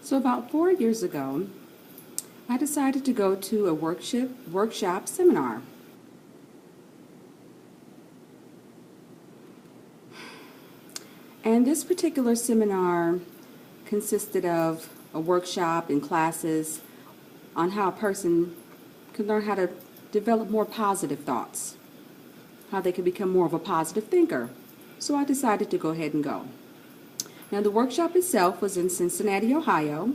So about 4 years ago, I decided to go to a workshop seminar. And this particular seminar consisted of a workshop and classes on how a person can learn how to develop more positive thoughts, how they can become more of a positive thinker. So I decided to go ahead and go. Now the workshop itself was in Cincinnati, Ohio,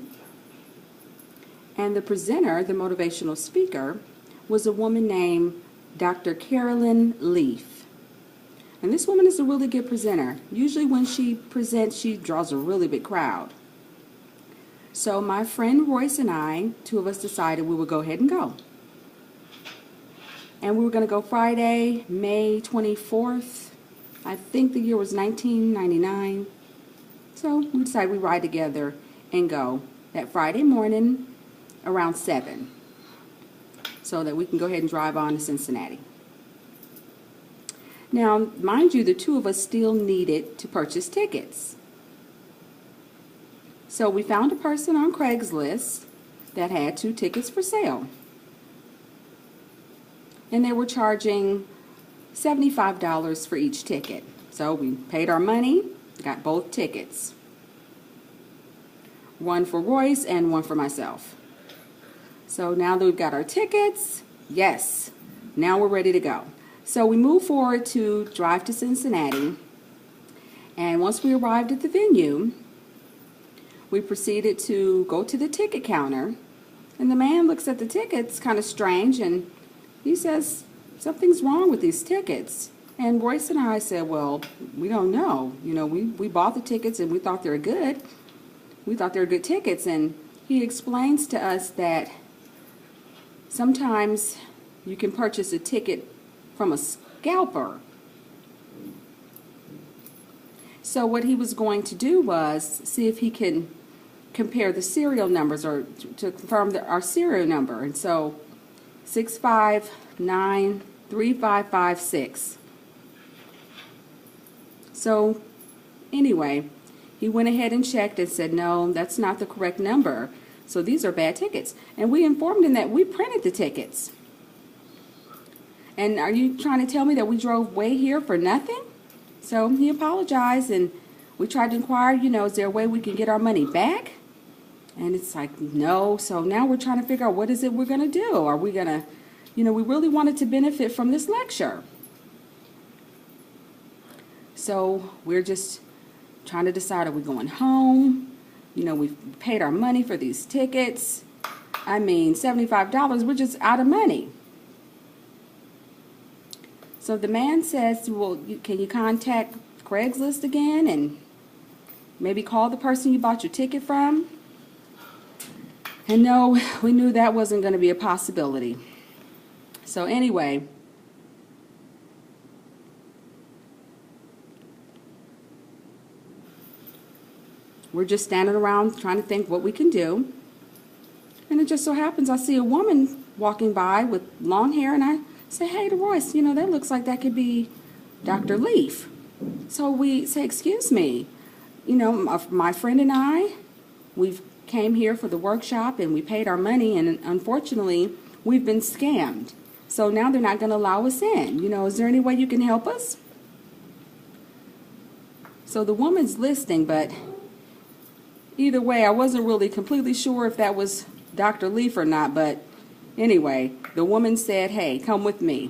and the presenter, the motivational speaker, was a woman named Dr. Carolyn Leaf. And this woman is a really good presenter. Usually when she presents, she draws a really big crowd. So my friend Royce and I, two of us decided we would go ahead and go. And we were going to go Friday, May 24th. I think the year was 1999. So we decided we'd ride together and go that Friday morning around 7 so that we can go ahead and drive on to Cincinnati. Now, mind you, the two of us still needed to purchase tickets. So we found a person on Craigslist that had 2 tickets for sale. And they were charging $75 for each ticket. So we paid our money, got both tickets. One for Royce and one for myself. So now that we've got our tickets, yes, now we're ready to go. So we moved forward to drive to Cincinnati. And once we arrived at the venue, we proceeded to go to the ticket counter. And the man looks at the tickets kind of strange, and he says, something's wrong with these tickets. And Royce and I said, well, we don't know. You know, we bought the tickets and we thought they were good. We thought they were good tickets. And he explains to us that sometimes you can purchase a ticket from a scalper. So what he was going to do was see if he can compare the serial numbers, or to confirm our serial number. And so 6593556. So anyway, he went ahead and checked and said, no, that's not the correct number. So these are bad tickets. And we informed him that we printed the tickets. And are you trying to tell me that we drove way here for nothing? So he apologized, and we tried to inquire, you know, is there a way we can get our money back? And it's like, no. So now we're trying to figure out what is it we're going to do. Are we going to, you know, we really wanted to benefit from this lecture. So we're just trying to decide, are we going home? You know, we've paid our money for these tickets. I mean, $75, we're just out of money. So the man says, well, can you contact Craigslist again and maybe call the person you bought your ticket from? And no, we knew that wasn't going to be a possibility. So anyway, we're just standing around trying to think what we can do. And it just so happens I see a woman walking by with long hair, and I say, hey to Royce, you know, that looks like that could be Dr. Leaf. So we say, excuse me, you know, my friend and I, we've came here for the workshop and we paid our money, and unfortunately we've been scammed. So now they're not going to allow us in. You know, is there any way you can help us? So the woman's listening, but either way, I wasn't really completely sure if that was Dr. Leaf or not, but anyway, the woman said, hey, come with me.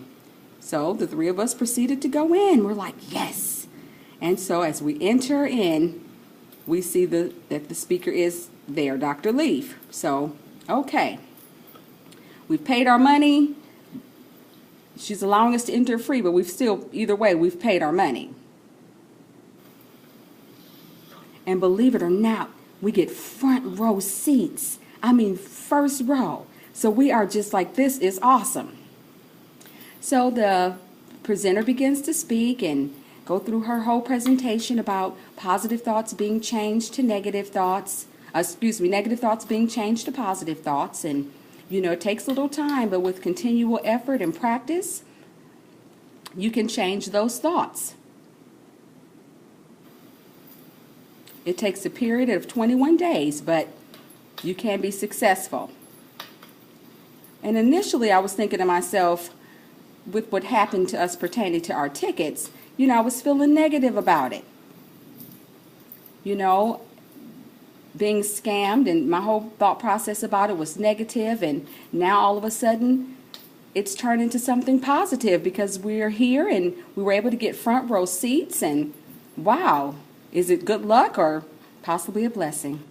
So the 3 of us proceeded to go in. We're like, yes. And so as we enter in, we see that the speaker is there, Dr. Leaf. So, okay. We've paid our money. She's allowing us to enter free, but we've still, either way, we've paid our money. And believe it or not, we get front row seats. I mean, first row. So we are just like, this is awesome. So the presenter begins to speak and go through her whole presentation about positive thoughts being changed to negative thoughts. Negative thoughts being changed to positive thoughts. And, you know, it takes a little time, but with continual effort and practice, you can change those thoughts. It takes a period of 21 days, but You can be successful. And initially I was thinking to myself, with what happened to us pertaining to our tickets, I was feeling negative about it. Being scammed, and my whole thought process about it was negative, and now all of a sudden it's turned into something positive because we're here and we were able to get front row seats, and wow, is it good luck or possibly a blessing?